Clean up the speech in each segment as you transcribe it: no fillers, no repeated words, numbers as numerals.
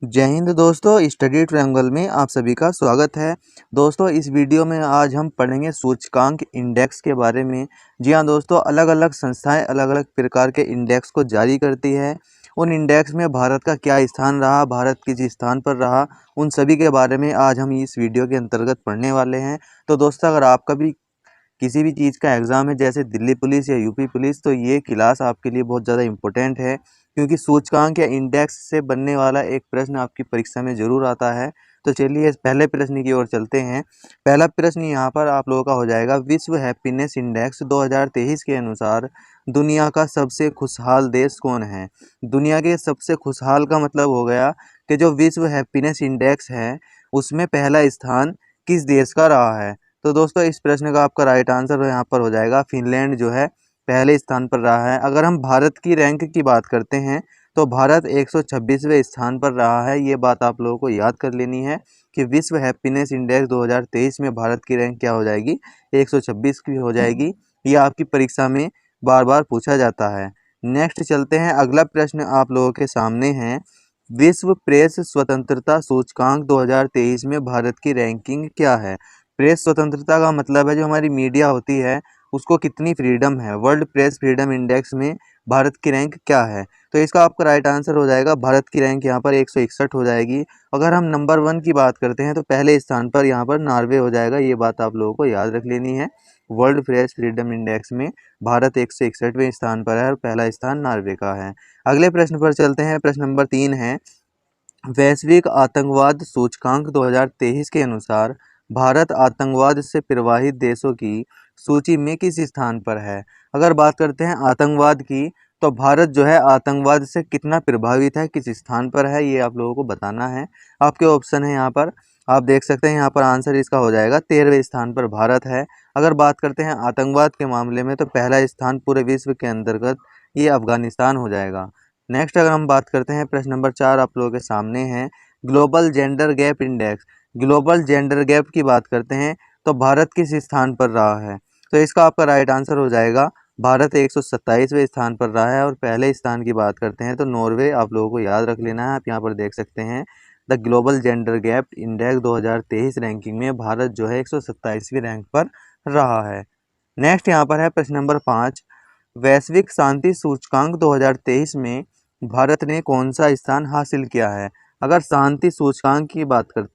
जय हिंद दोस्तों, study triangle में आप सभी का स्वागत है। दोस्तों, इस वीडियो में आज हम पढ़ेंगे सूचकांक इंडेक्स के बारे में। जी हाँ दोस्तों, अलग अलग संस्थाएं अलग अलग प्रकार के इंडेक्स को जारी करती है। उन इंडेक्स में भारत का क्या स्थान रहा, भारत किस स्थान पर रहा, उन सभी के बारे में आज हम इस वीडियो के अंतर्गत पढ़ने वाले हैं। तो दोस्तों, अगर आपका भी किसी भी चीज़ का एग्ज़ाम है जैसे दिल्ली पुलिस या यूपी पुलिस, तो ये क्लास आपके लिए बहुत ज़्यादा इम्पोर्टेंट है, क्योंकि सूचकांक या इंडेक्स से बनने वाला एक प्रश्न आपकी परीक्षा में ज़रूर आता है। तो चलिए इस पहले प्रश्न की ओर चलते हैं। पहला प्रश्न यहाँ पर आप लोगों का हो जाएगा, विश्व हैप्पीनेस इंडेक्स 2023 के अनुसार दुनिया का सबसे खुशहाल देश कौन है। दुनिया के सबसे खुशहाल का मतलब हो गया कि जो विश्व हैप्पीनेस इंडेक्स है उसमें पहला स्थान किस देश का रहा है। तो दोस्तों, इस प्रश्न का आपका राइट आंसर यहाँ पर हो जाएगा फिनलैंड जो है पहले स्थान पर रहा है। अगर हम भारत की रैंक की बात करते हैं तो भारत 126वें स्थान पर रहा है। ये बात आप लोगों को याद कर लेनी है कि विश्व हैप्पीनेस इंडेक्स 2023 में भारत की रैंक क्या हो जाएगी, 126 की हो जाएगी। ये आपकी परीक्षा में बार बार पूछा जाता है। नेक्स्ट चलते हैं, अगला प्रश्न आप लोगों के सामने है, विश्व प्रेस स्वतंत्रता सूचकांक 2023 में भारत की रैंकिंग क्या है। प्रेस स्वतंत्रता का मतलब है जो हमारी मीडिया होती है उसको कितनी फ्रीडम है। वर्ल्ड प्रेस फ्रीडम इंडेक्स में भारत की रैंक क्या है। तो इसका आपका राइट आंसर हो जाएगा, भारत की रैंक यहाँ पर 161 हो जाएगी। अगर हम नंबर 1 की बात करते हैं तो पहले स्थान पर यहाँ पर नॉर्वे हो जाएगा। ये बात आप लोगों को याद रख लेनी है। वर्ल्ड प्रेस फ्रीडम इंडेक्स में भारत 161वें स्थान पर है और पहला स्थान नॉर्वे का है। अगले प्रश्न पर चलते हैं। प्रश्न नंबर 3 है, वैश्विक आतंकवाद सूचकांक 2023 के अनुसार भारत आतंकवाद से प्रभावित देशों की सूची में किस स्थान पर है। अगर बात करते हैं आतंकवाद की, तो भारत जो है आतंकवाद से कितना प्रभावित है, किस स्थान पर है, ये आप लोगों को बताना है। आपके ऑप्शन है यहाँ पर, आप देख सकते हैं यहाँ पर आंसर इसका हो जाएगा 13वें स्थान पर भारत है। अगर बात करते हैं आतंकवाद के मामले में तो पहला स्थान पूरे विश्व के अंतर्गत ये अफगानिस्तान हो जाएगा। नेक्स्ट अगर हम बात करते हैं, प्रश्न नंबर 4 आप लोगों के सामने है, global gender gap index. Global gender gap की बात करते हैं तो भारत किस स्थान पर रहा है। तो इसका आपका राइट आंसर हो जाएगा, भारत 127वें स्थान पर रहा है। और पहले स्थान की बात करते हैं तो नॉर्वे आप लोगों को याद रख लेना है। आप यहाँ पर देख सकते हैं the global gender gap index 2023 ranking में भारत जो है 127वीं रैंक पर रहा है। नेक्स्ट यहाँ पर है प्रश्न नंबर 5, वैश्विक शांति सूचकांक 2023 में भारत ने कौन सा स्थान हासिल किया है। अगर शांति सूचकांक की बात कर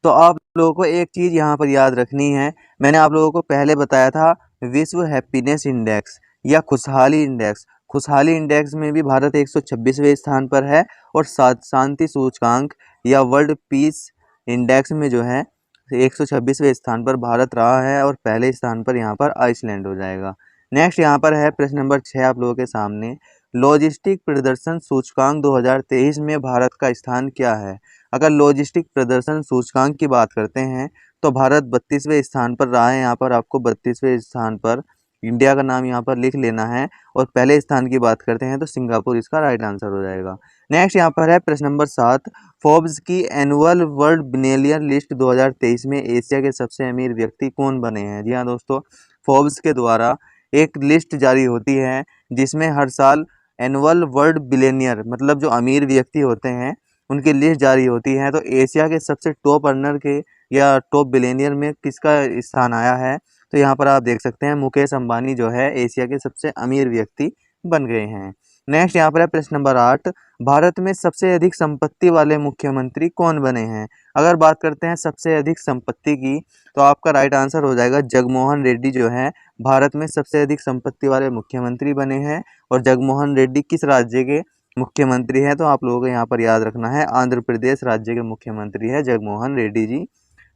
तो आप लोगों को एक चीज़ यहाँ पर याद रखनी है। मैंने आप लोगों को पहले बताया था विश्व हैप्पीनेस इंडेक्स या खुशहाली इंडेक्स। खुशहाली इंडेक्स में भी भारत 126वें स्थान पर है और शांति सूचकांक या वर्ल्ड पीस इंडेक्स में जो है 126वें स्थान पर भारत रहा है और पहले स्थान पर यहाँ पर आइसलैंड हो जाएगा। नेक्स्ट यहाँ पर है प्रश्न नंबर 6 आप लोगों के सामने, लॉजिस्टिक प्रदर्शन सूचकांक 2023 में भारत का स्थान क्या है। अगर लॉजिस्टिक प्रदर्शन सूचकांक की बात करते हैं तो भारत 32वें स्थान पर रहा है। यहाँ पर आपको 32वें स्थान पर इंडिया का नाम यहाँ पर लिख लेना है। और पहले स्थान की बात करते हैं तो सिंगापुर इसका राइट आंसर हो जाएगा। नेक्स्ट यहाँ पर है प्रश्न नंबर 7, फोर्ब्स की एनुअल वर्ल्ड बिलियनियर लिस्ट 2023 में एशिया के सबसे अमीर व्यक्ति कौन बने हैं। जी हाँ दोस्तों, फोर्ब्स के द्वारा एक लिस्ट जारी होती है जिसमें हर साल एनुअल वर्ल्ड बिलियनियर मतलब जो अमीर व्यक्ति होते हैं उनकी लिस्ट जारी होती है। तो एशिया के सबसे टॉप अर्नर के या टॉप बिलियनियर में किसका स्थान आया है। तो यहाँ पर आप देख सकते हैं मुकेश अंबानी जो है एशिया के सबसे अमीर व्यक्ति बन गए हैं। नेक्स्ट यहाँ पर है प्रश्न नंबर 8, भारत में सबसे अधिक संपत्ति वाले मुख्यमंत्री कौन बने हैं। अगर बात करते हैं सबसे अधिक संपत्ति की तो आपका राइट आंसर हो जाएगा जगनमोहन रेड्डी जो है भारत में सबसे अधिक संपत्ति वाले मुख्यमंत्री बने हैं। और जगनमोहन रेड्डी किस राज्य के मुख्यमंत्री हैं, तो आप लोगों को यहाँ पर याद रखना है आंध्र प्रदेश राज्य के मुख्यमंत्री है जगनमोहन रेड्डी जी।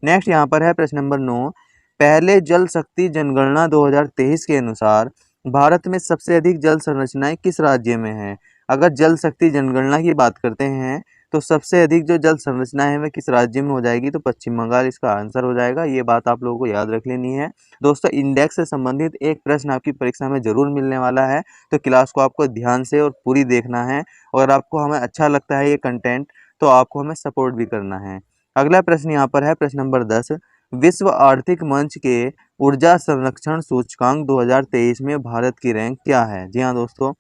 नेक्स्ट यहाँ पर है प्रश्न नंबर 9, पहले जल शक्ति जनगणना 2023 के अनुसार भारत में सबसे अधिक जल संरचनाएं किस राज्य में हैं। अगर जल शक्ति जनगणना की बात करते हैं तो सबसे अधिक जो जल संरचना है वह किस राज्य में हो जाएगी, तो पश्चिम बंगाल इसका आंसर हो जाएगा। ये बात आप लोगों को याद रख लेनी है। दोस्तों, इंडेक्स से संबंधित एक प्रश्न आपकी परीक्षा में जरूर मिलने वाला है, तो क्लास को आपको ध्यान से और पूरी देखना है। और आपको हमें अच्छा लगता है ये कंटेंट तो आपको हमें सपोर्ट भी करना है। अगला प्रश्न यहाँ पर है प्रश्न नंबर 10, विश्व आर्थिक मंच के ऊर्जा संरक्षण सूचकांक 2023 में भारत की रैंक क्या है। जी हाँ दोस्तों,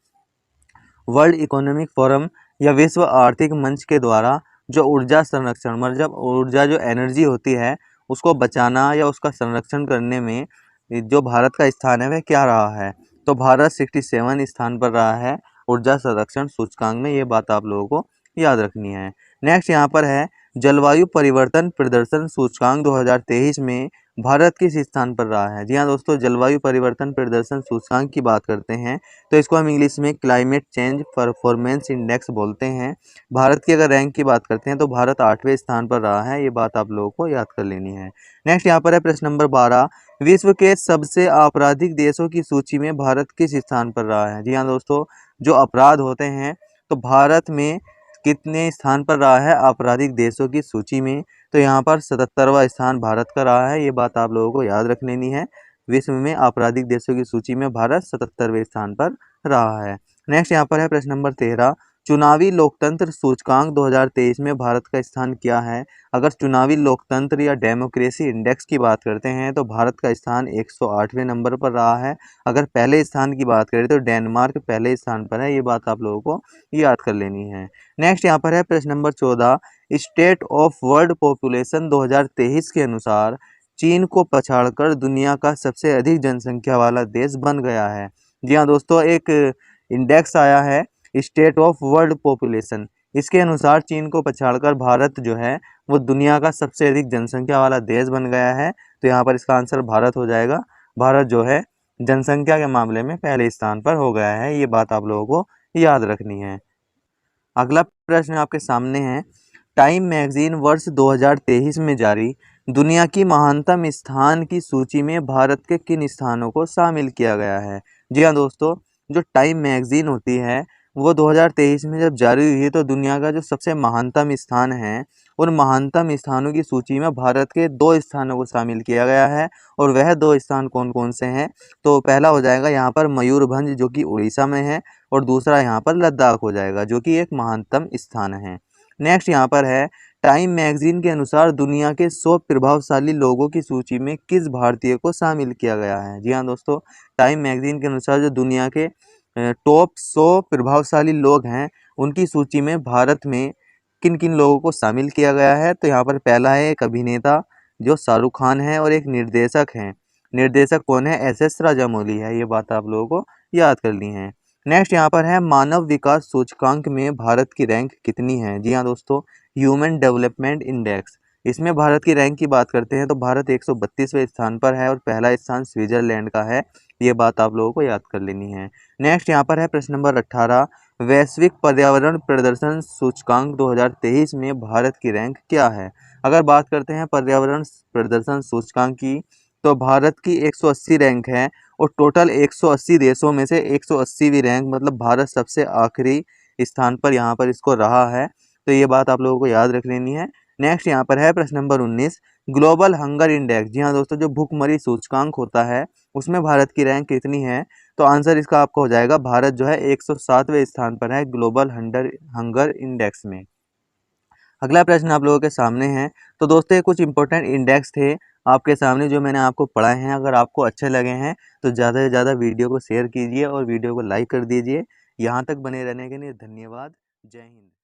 वर्ल्ड इकोनॉमिक फोरम या विश्व आर्थिक मंच के द्वारा जो ऊर्जा संरक्षण मतलब ऊर्जा जो एनर्जी होती है उसको बचाना या उसका संरक्षण करने में जो भारत का स्थान है वह क्या रहा है। तो भारत 67 स्थान पर रहा है ऊर्जा संरक्षण सूचकांक में। ये बात आप लोगों को याद रखनी है। नेक्स्ट यहाँ पर है जलवायु परिवर्तन प्रदर्शन सूचकांक 2023 में भारत किस स्थान पर रहा है। जी हाँ दोस्तों, जलवायु परिवर्तन प्रदर्शन सूचकांक की बात करते हैं तो इसको हम इंग्लिश में क्लाइमेट चेंज परफॉर्मेंस इंडेक्स बोलते हैं। भारत की अगर रैंक की बात करते हैं तो भारत 8वें स्थान पर रहा है। ये बात आप लोगों को याद कर लेनी है। नेक्स्ट यहाँ पर है प्रश्न नंबर 12, विश्व के सबसे आपराधिक देशों की सूची में भारत किस स्थान पर रहा है। जी हाँ दोस्तों, जो अपराध होते हैं तो भारत में कितने स्थान पर रहा है आपराधिक देशों की सूची में। तो यहाँ पर 77वां स्थान भारत का रहा है। ये बात आप लोगों को याद रख लेनी है। विश्व में आपराधिक देशों की सूची में भारत 77वें स्थान पर रहा है। नेक्स्ट यहाँ पर है प्रश्न नंबर 13, चुनावी लोकतंत्र सूचकांक 2023 में भारत का स्थान क्या है। अगर चुनावी लोकतंत्र या डेमोक्रेसी इंडेक्स की बात करते हैं तो भारत का स्थान 108वें नंबर पर रहा है। अगर पहले स्थान की बात करें तो डेनमार्क पहले स्थान पर है। ये बात आप लोगों को याद कर लेनी है। नेक्स्ट यहाँ पर है प्रश्न number 14, state of world population 2023 के अनुसार चीन को पछाड़कर दुनिया का सबसे अधिक जनसंख्या वाला देश बन गया है। जी हाँ दोस्तों, एक इंडेक्स आया है स्टेट ऑफ वर्ल्ड पॉपुलेशन, इसके अनुसार चीन को पछाड़कर भारत जो है वो दुनिया का सबसे अधिक जनसंख्या वाला देश बन गया है। तो यहाँ पर इसका आंसर भारत हो जाएगा। भारत जो है जनसंख्या के मामले में पहले स्थान पर हो गया है। ये बात आप लोगों को याद रखनी है। अगला प्रश्न आपके सामने है, टाइम मैगजीन वर्ष 2023 में जारी दुनिया की महानतम स्थान की सूची में भारत के किन स्थानों को शामिल किया गया है। जी हाँ दोस्तों, जो टाइम मैगजीन होती है वो 2023 में जब जारी हुई तो दुनिया का जो सबसे महानतम स्थान है उन महानतम स्थानों की सूची में भारत के 2 स्थानों को शामिल किया गया है। और वह 2 स्थान कौन कौन से हैं, तो पहला हो जाएगा यहाँ पर मयूरभंज जो कि उड़ीसा में है, और दूसरा यहाँ पर लद्दाख हो जाएगा जो कि एक महानतम स्थान है। नेक्स्ट यहाँ पर है, टाइम मैगजीन के अनुसार दुनिया के 100 प्रभावशाली लोगों की सूची में किस भारतीय को शामिल किया गया है। जी हाँ दोस्तों, टाइम मैगजीन के अनुसार जो दुनिया के टॉप 100 प्रभावशाली लोग हैं उनकी सूची में भारत में किन किन लोगों को शामिल किया गया है। तो यहाँ पर पहला है एक अभिनेता जो शाहरुख खान है, और एक निर्देशक हैं। निर्देशक कौन है, SS राजामौली है। ये बात आप लोगों को याद कर ली है। नेक्स्ट यहाँ पर है, मानव विकास सूचकांक में भारत की रैंक कितनी है। जी हाँ दोस्तों, ह्यूमन डेवलपमेंट इंडेक्स, इसमें भारत की रैंक की बात करते हैं तो भारत 132वें स्थान पर है और पहला स्थान स्विट्जरलैंड का है। ये बात आप लोगों को याद कर लेनी है। नेक्स्ट यहाँ पर है प्रश्न नंबर 18, वैश्विक पर्यावरण प्रदर्शन सूचकांक 2023 में भारत की रैंक क्या है। अगर बात करते हैं पर्यावरण प्रदर्शन सूचकांक की तो भारत की 180 रैंक है, और टोटल 180 देशों में से 180वीं रैंक, मतलब भारत सबसे आखिरी स्थान पर यहाँ पर इसको रहा है। तो ये बात आप लोगों को याद रख लेनी है। नेक्स्ट यहाँ पर है प्रश्न नंबर 19, ग्लोबल हंगर इंडेक्स। जी हाँ दोस्तों, जो भूखमरी सूचकांक होता है उसमें भारत की रैंक कितनी है। तो आंसर इसका आपका हो जाएगा, भारत जो है 107वें स्थान पर है ग्लोबल हंगर इंडेक्स में। अगला प्रश्न आप लोगों के सामने है। तो दोस्तों, ये कुछ इंपॉर्टेंट इंडेक्स थे आपके सामने जो मैंने आपको पढ़ाए हैं। अगर आपको अच्छे लगे हैं तो ज़्यादा से ज़्यादा वीडियो को शेयर कीजिए और वीडियो को लाइक कर दीजिए। यहाँ तक बने रहने के लिए धन्यवाद। जय हिंद।